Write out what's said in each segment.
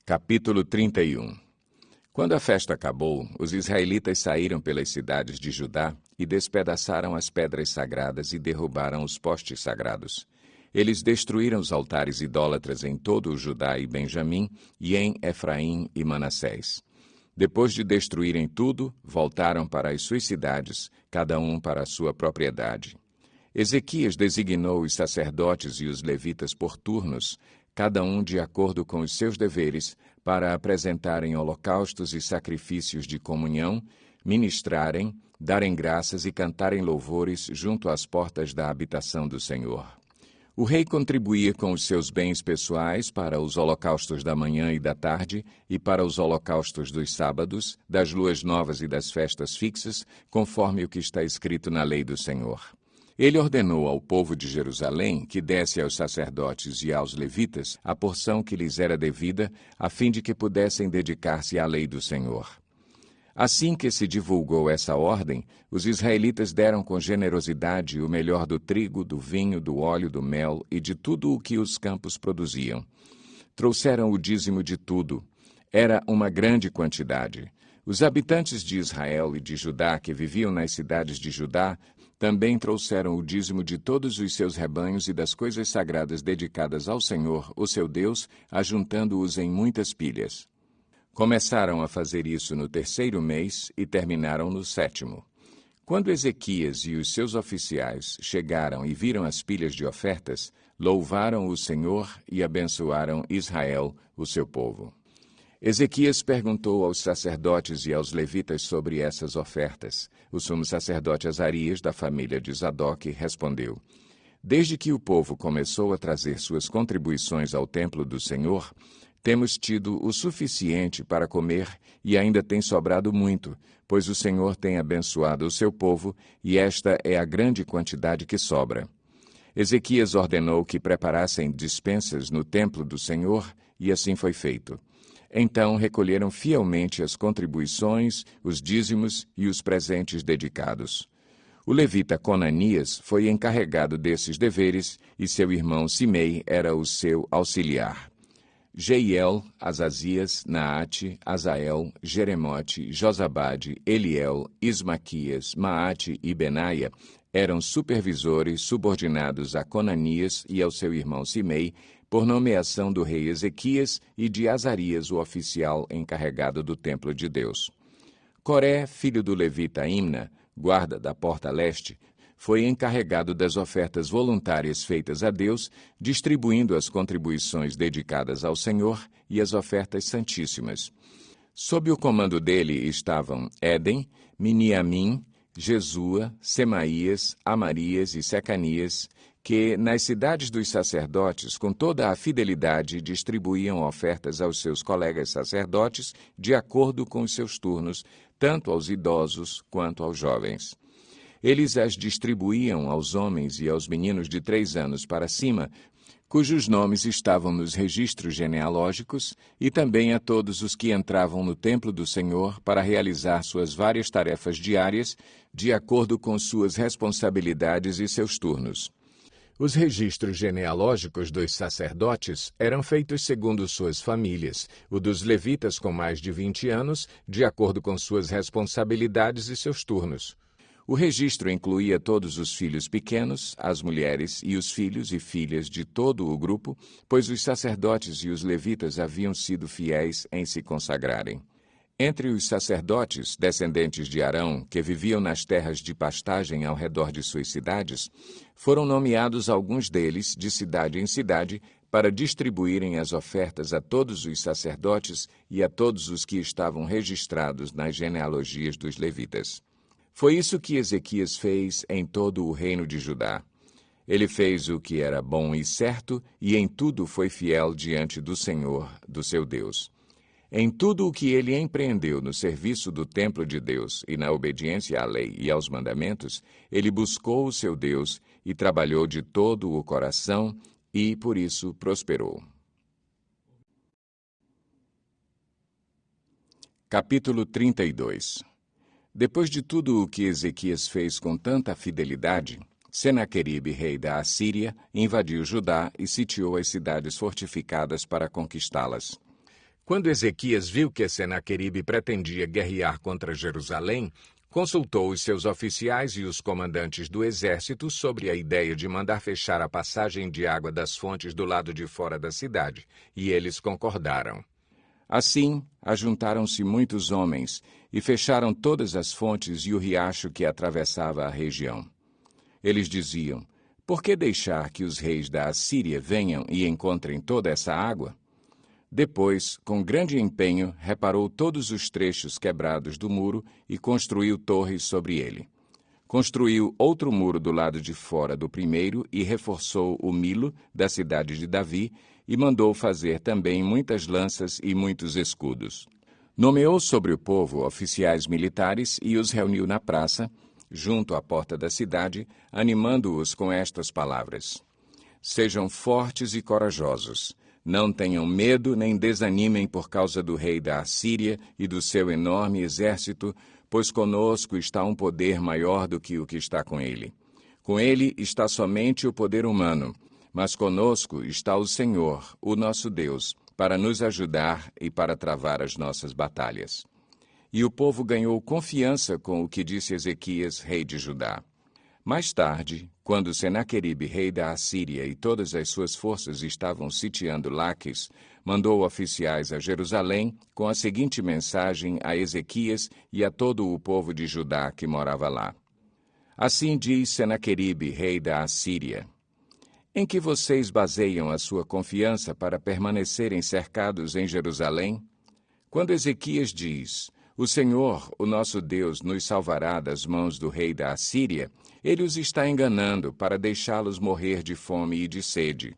Capítulo 31. Quando a festa acabou, os israelitas saíram pelas cidades de Judá e despedaçaram as pedras sagradas e derrubaram os postes sagrados. Eles destruíram os altares idólatras em todo o Judá e Benjamim, e em Efraim e Manassés. Depois de destruírem tudo, voltaram para as suas cidades, cada um para a sua propriedade. Ezequias designou os sacerdotes e os levitas por turnos, cada um de acordo com os seus deveres, para apresentarem holocaustos e sacrifícios de comunhão, ministrarem, darem graças e cantarem louvores junto às portas da habitação do Senhor. O rei contribuía com os seus bens pessoais para os holocaustos da manhã e da tarde e para os holocaustos dos sábados, das luas novas e das festas fixas, conforme o que está escrito na lei do Senhor. Ele ordenou ao povo de Jerusalém que desse aos sacerdotes e aos levitas a porção que lhes era devida, a fim de que pudessem dedicar-se à lei do Senhor. Assim que se divulgou essa ordem, os israelitas deram com generosidade o melhor do trigo, do vinho, do óleo, do mel e de tudo o que os campos produziam. Trouxeram o dízimo de tudo. Era uma grande quantidade. Os habitantes de Israel e de Judá que viviam nas cidades de Judá também trouxeram o dízimo de todos os seus rebanhos e das coisas sagradas dedicadas ao Senhor, o seu Deus, ajuntando-os em muitas pilhas. Começaram a fazer isso no 3º mês e terminaram no 7º. Quando Ezequias e os seus oficiais chegaram e viram as pilhas de ofertas, louvaram o Senhor e abençoaram Israel, o seu povo. Ezequias perguntou aos sacerdotes e aos levitas sobre essas ofertas. O sumo sacerdote Azarias, da família de Zadoque, respondeu: Desde que o povo começou a trazer suas contribuições ao templo do Senhor, temos tido o suficiente para comer e ainda tem sobrado muito, pois o Senhor tem abençoado o seu povo e esta é a grande quantidade que sobra. Ezequias ordenou que preparassem despensas no templo do Senhor e assim foi feito. Então recolheram fielmente as contribuições, os dízimos e os presentes dedicados. O levita Conanias foi encarregado desses deveres e seu irmão Simei era o seu auxiliar. Jeiel, Azazias, Naate, Azael, Jeremote, Josabade, Eliel, Ismaquias, Maate e Benaia eram supervisores subordinados a Conanias e ao seu irmão Simei, por nomeação do rei Ezequias e de Azarias, o oficial encarregado do templo de Deus. Coré, filho do levita Imna, guarda da porta leste, foi encarregado das ofertas voluntárias feitas a Deus, distribuindo as contribuições dedicadas ao Senhor e as ofertas santíssimas. Sob o comando dele estavam Éden, Miniamim, Jesua, Semaías, Amarias e Secanias, que, nas cidades dos sacerdotes, com toda a fidelidade, distribuíam ofertas aos seus colegas sacerdotes, de acordo com os seus turnos, tanto aos idosos quanto aos jovens. Eles as distribuíam aos homens e aos meninos de 3 anos para cima, cujos nomes estavam nos registros genealógicos, e também a todos os que entravam no templo do Senhor para realizar suas várias tarefas diárias, de acordo com suas responsabilidades e seus turnos. Os registros genealógicos dos sacerdotes eram feitos segundo suas famílias, o dos levitas com mais de 20 anos, de acordo com suas responsabilidades e seus turnos. O registro incluía todos os filhos pequenos, as mulheres e os filhos e filhas de todo o grupo, pois os sacerdotes e os levitas haviam sido fiéis em se consagrarem. Entre os sacerdotes, descendentes de Arão, que viviam nas terras de pastagem ao redor de suas cidades, foram nomeados alguns deles, de cidade em cidade, para distribuírem as ofertas a todos os sacerdotes e a todos os que estavam registrados nas genealogias dos levitas. Foi isso que Ezequias fez em todo o reino de Judá. Ele fez o que era bom e certo, e em tudo foi fiel diante do Senhor, do seu Deus. Em tudo o que ele empreendeu no serviço do templo de Deus e na obediência à lei e aos mandamentos, ele buscou o seu Deus e trabalhou de todo o coração e, por isso, prosperou. Capítulo 32. Depois de tudo o que Ezequias fez com tanta fidelidade, Senaqueribe, rei da Assíria, invadiu Judá e sitiou as cidades fortificadas para conquistá-las. Quando Ezequias viu que Senaqueribe pretendia guerrear contra Jerusalém, consultou os seus oficiais e os comandantes do exército sobre a ideia de mandar fechar a passagem de água das fontes do lado de fora da cidade, e eles concordaram. Assim, ajuntaram-se muitos homens e fecharam todas as fontes e o riacho que atravessava a região. Eles diziam: por que deixar que os reis da Assíria venham e encontrem toda essa água? Depois, com grande empenho, reparou todos os trechos quebrados do muro e construiu torres sobre ele. Construiu outro muro do lado de fora do primeiro e reforçou o Milo, da cidade de Davi, e mandou fazer também muitas lanças e muitos escudos. Nomeou sobre o povo oficiais militares e os reuniu na praça, junto à porta da cidade, animando-os com estas palavras: sejam fortes e corajosos. Não tenham medo nem desanimem por causa do rei da Assíria e do seu enorme exército, pois conosco está um poder maior do que o que está com ele. Com ele está somente o poder humano, mas conosco está o Senhor, o nosso Deus, para nos ajudar e para travar as nossas batalhas. E o povo ganhou confiança com o que disse Ezequias, rei de Judá. Mais tarde, quando Senaqueribe, rei da Assíria, e todas as suas forças estavam sitiando Laques, mandou oficiais a Jerusalém com a seguinte mensagem a Ezequias e a todo o povo de Judá que morava lá. Assim diz Senaqueribe, rei da Assíria: em que vocês baseiam a sua confiança para permanecerem cercados em Jerusalém? Quando Ezequias diz: o Senhor, o nosso Deus, nos salvará das mãos do rei da Assíria, ele os está enganando para deixá-los morrer de fome e de sede.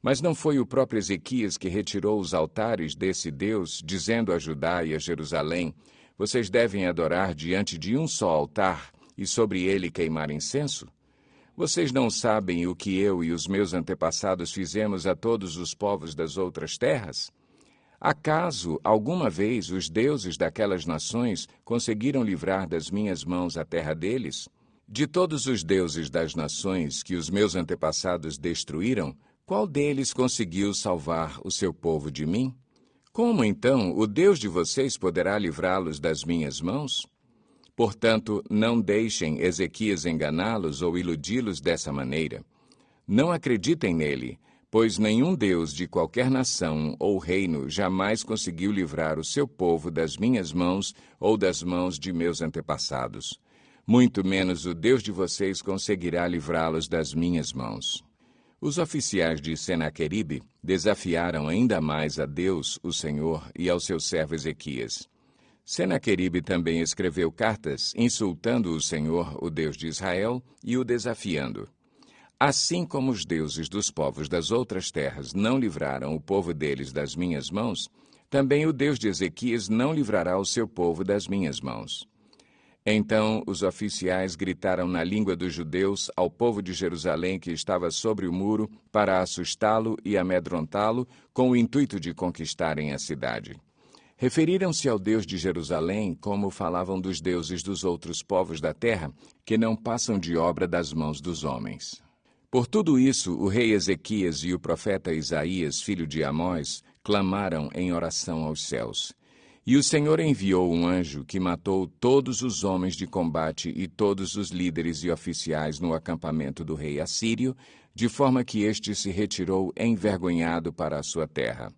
Mas não foi o próprio Ezequias que retirou os altares desse Deus, dizendo a Judá e a Jerusalém: vocês devem adorar diante de um só altar e sobre ele queimar incenso? Vocês não sabem o que eu e os meus antepassados fizemos a todos os povos das outras terras? Acaso, alguma vez, os deuses daquelas nações conseguiram livrar das minhas mãos a terra deles? De todos os deuses das nações que os meus antepassados destruíram, qual deles conseguiu salvar o seu povo de mim? Como, então, o Deus de vocês poderá livrá-los das minhas mãos? Portanto, não deixem Ezequias enganá-los ou iludi-los dessa maneira. Não acreditem nele, pois nenhum Deus de qualquer nação ou reino jamais conseguiu livrar o seu povo das minhas mãos ou das mãos de meus antepassados. Muito menos o Deus de vocês conseguirá livrá-los das minhas mãos. Os oficiais de Senaqueribe desafiaram ainda mais a Deus, o Senhor, e ao seu servo Ezequias. Senaqueribe também escreveu cartas insultando o Senhor, o Deus de Israel, e o desafiando. Assim como os deuses dos povos das outras terras não livraram o povo deles das minhas mãos, também o Deus de Ezequias não livrará o seu povo das minhas mãos. Então os oficiais gritaram na língua dos judeus ao povo de Jerusalém que estava sobre o muro para assustá-lo e amedrontá-lo com o intuito de conquistarem a cidade. Referiram-se ao Deus de Jerusalém como falavam dos deuses dos outros povos da terra, que não passam de obra das mãos dos homens. Por tudo isso, o rei Ezequias e o profeta Isaías, filho de Amós, clamaram em oração aos céus. E o Senhor enviou um anjo que matou todos os homens de combate e todos os líderes e oficiais no acampamento do rei assírio, de forma que este se retirou envergonhado para a sua terra.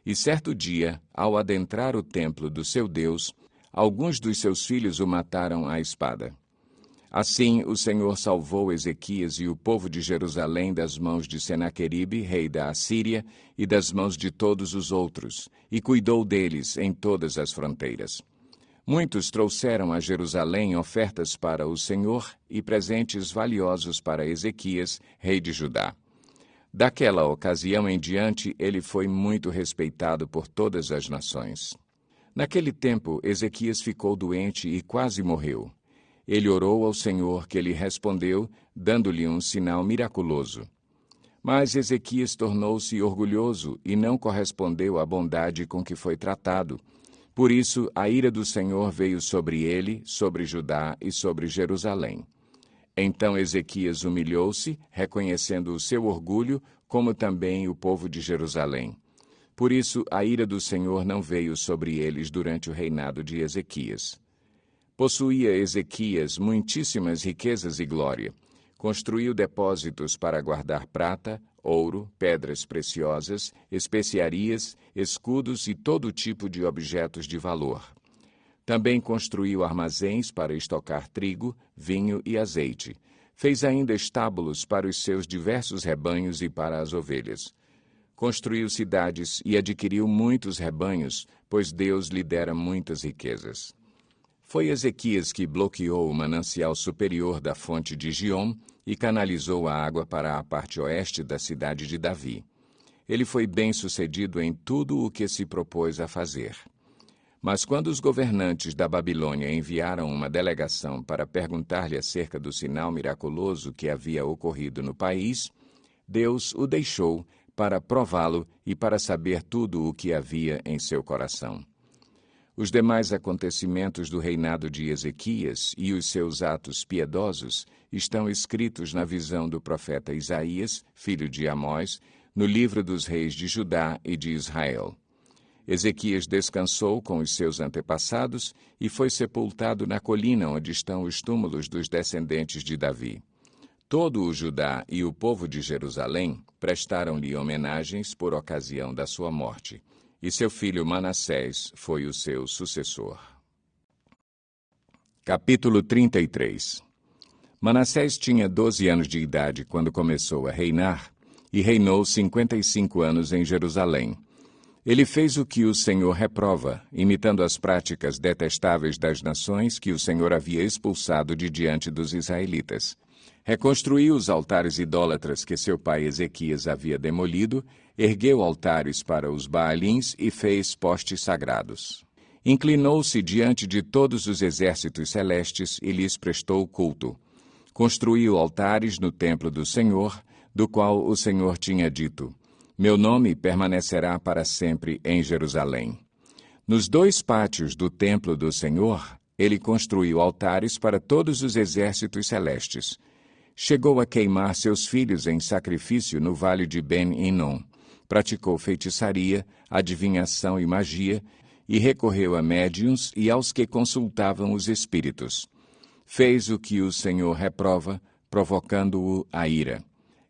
E certo dia, ao adentrar o templo do seu Deus, alguns dos seus filhos o mataram à espada. Assim, o Senhor salvou Ezequias e o povo de Jerusalém das mãos de Senaqueribe, rei da Assíria, e das mãos de todos os outros, e cuidou deles em todas as fronteiras. Muitos trouxeram a Jerusalém ofertas para o Senhor e presentes valiosos para Ezequias, rei de Judá. Daquela ocasião em diante, ele foi muito respeitado por todas as nações. Naquele tempo, Ezequias ficou doente e quase morreu. Ele orou ao Senhor, que lhe respondeu, dando-lhe um sinal miraculoso. Mas Ezequias tornou-se orgulhoso e não correspondeu à bondade com que foi tratado. Por isso, a ira do Senhor veio sobre ele, sobre Judá e sobre Jerusalém. Então Ezequias humilhou-se, reconhecendo o seu orgulho, como também o povo de Jerusalém. Por isso, a ira do Senhor não veio sobre eles durante o reinado de Ezequias. Possuía Ezequias muitíssimas riquezas e glória. Construiu depósitos para guardar prata, ouro, pedras preciosas, especiarias, escudos e todo tipo de objetos de valor. Também construiu armazéns para estocar trigo, vinho e azeite. Fez ainda estábulos para os seus diversos rebanhos e para as ovelhas. Construiu cidades e adquiriu muitos rebanhos, pois Deus lhe dera muitas riquezas. Foi Ezequias que bloqueou o manancial superior da fonte de Giom e canalizou a água para a parte oeste da cidade de Davi. Ele foi bem-sucedido em tudo o que se propôs a fazer. Mas quando os governantes da Babilônia enviaram uma delegação para perguntar-lhe acerca do sinal miraculoso que havia ocorrido no país, Deus o deixou para prová-lo e para saber tudo o que havia em seu coração. Os demais acontecimentos do reinado de Ezequias e os seus atos piedosos estão escritos na visão do profeta Isaías, filho de Amós, no livro dos reis de Judá e de Israel. Ezequias descansou com os seus antepassados e foi sepultado na colina onde estão os túmulos dos descendentes de Davi. Todo o Judá e o povo de Jerusalém prestaram-lhe homenagens por ocasião da sua morte, e seu filho Manassés foi o seu sucessor. Capítulo 33. Manassés tinha 12 anos de idade quando começou a reinar, e reinou 55 anos em Jerusalém. Ele fez o que o Senhor reprova, imitando as práticas detestáveis das nações que o Senhor havia expulsado de diante dos israelitas. Reconstruiu os altares idólatras que seu pai Ezequias havia demolido, ergueu altares para os Baalins e fez postes sagrados. Inclinou-se diante de todos os exércitos celestes e lhes prestou culto. Construiu altares no templo do Senhor, do qual o Senhor tinha dito: Meu nome permanecerá para sempre em Jerusalém. Nos 2 pátios do templo do Senhor, ele construiu altares para todos os exércitos celestes. Chegou a queimar seus filhos em sacrifício no vale de Ben-Hinom. Praticou feitiçaria, adivinhação e magia, e recorreu a médiuns e aos que consultavam os espíritos. Fez o que o Senhor reprova, provocando-o à ira.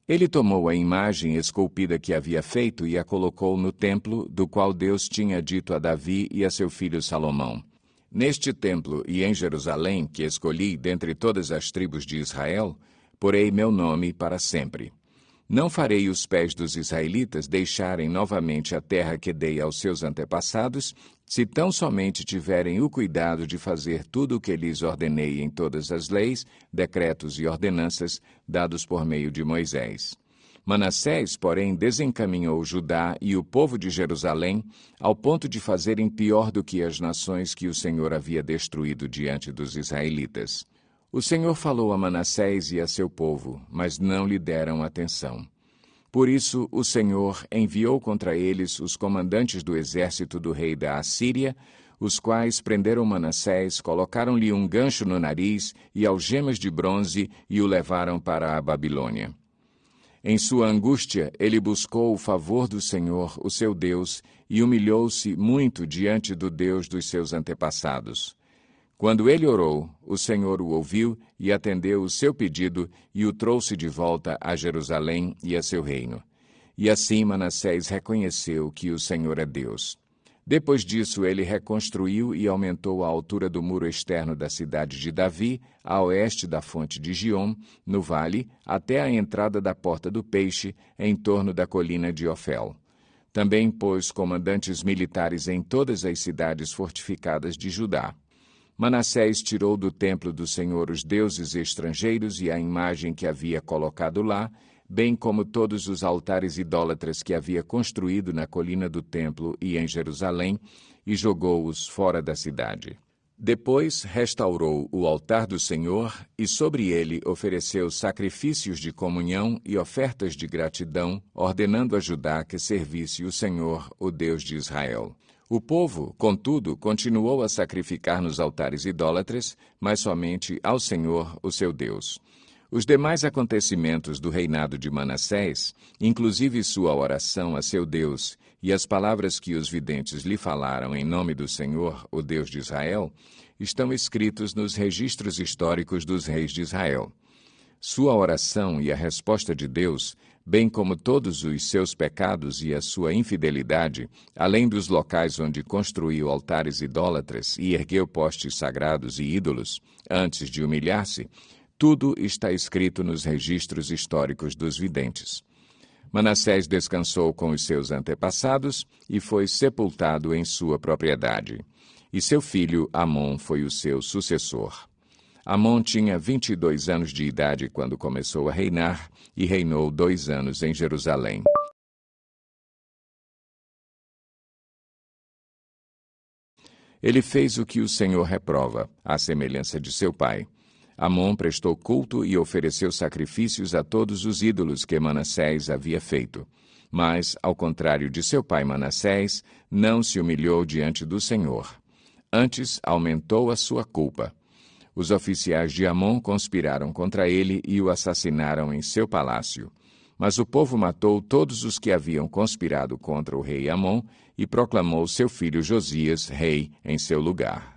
Ele tomou a imagem esculpida que havia feito e a colocou no templo, do qual Deus tinha dito a Davi e a seu filho Salomão: Neste templo e em Jerusalém, que escolhi dentre todas as tribos de Israel, porei meu nome para sempre. Não farei os pés dos israelitas deixarem novamente a terra que dei aos seus antepassados, se tão somente tiverem o cuidado de fazer tudo o que lhes ordenei em todas as leis, decretos e ordenanças dados por meio de Moisés. Manassés, porém, desencaminhou Judá e o povo de Jerusalém, ao ponto de fazerem pior do que as nações que o Senhor havia destruído diante dos israelitas. O Senhor falou a Manassés e a seu povo, mas não lhe deram atenção. Por isso, o Senhor enviou contra eles os comandantes do exército do rei da Assíria, os quais prenderam Manassés, colocaram-lhe um gancho no nariz e algemas de bronze e o levaram para a Babilônia. Em sua angústia, ele buscou o favor do Senhor, o seu Deus, e humilhou-se muito diante do Deus dos seus antepassados. Quando ele orou, o Senhor o ouviu e atendeu o seu pedido e o trouxe de volta a Jerusalém e a seu reino. E assim Manassés reconheceu que o Senhor é Deus. Depois disso, ele reconstruiu e aumentou a altura do muro externo da cidade de Davi, a oeste da fonte de Giom, no vale, até a entrada da Porta do Peixe, em torno da colina de Ofel. Também pôs comandantes militares em todas as cidades fortificadas de Judá. Manassés tirou do templo do Senhor os deuses estrangeiros e a imagem que havia colocado lá, bem como todos os altares idólatras que havia construído na colina do templo e em Jerusalém, e jogou-os fora da cidade. Depois restaurou o altar do Senhor e sobre ele ofereceu sacrifícios de comunhão e ofertas de gratidão, ordenando a Judá que servisse o Senhor, o Deus de Israel. O povo, contudo, continuou a sacrificar nos altares idólatras, mas somente ao Senhor, o seu Deus. Os demais acontecimentos do reinado de Manassés, inclusive sua oração a seu Deus e as palavras que os videntes lhe falaram em nome do Senhor, o Deus de Israel, estão escritos nos registros históricos dos reis de Israel. Sua oração e a resposta de Deus, bem como todos os seus pecados e a sua infidelidade, além dos locais onde construiu altares idólatras e ergueu postes sagrados e ídolos, antes de humilhar-se, tudo está escrito nos registros históricos dos videntes. Manassés descansou com os seus antepassados e foi sepultado em sua propriedade. E seu filho Amon foi o seu sucessor. Amon tinha 22 anos de idade quando começou a reinar e reinou 2 anos em Jerusalém. Ele fez o que o Senhor reprova, à semelhança de seu pai. Amon prestou culto e ofereceu sacrifícios a todos os ídolos que Manassés havia feito. Mas, ao contrário de seu pai Manassés, não se humilhou diante do Senhor. Antes, aumentou a sua culpa. Os oficiais de Amon conspiraram contra ele e o assassinaram em seu palácio. Mas o povo matou todos os que haviam conspirado contra o rei Amon e proclamou seu filho Josias rei em seu lugar.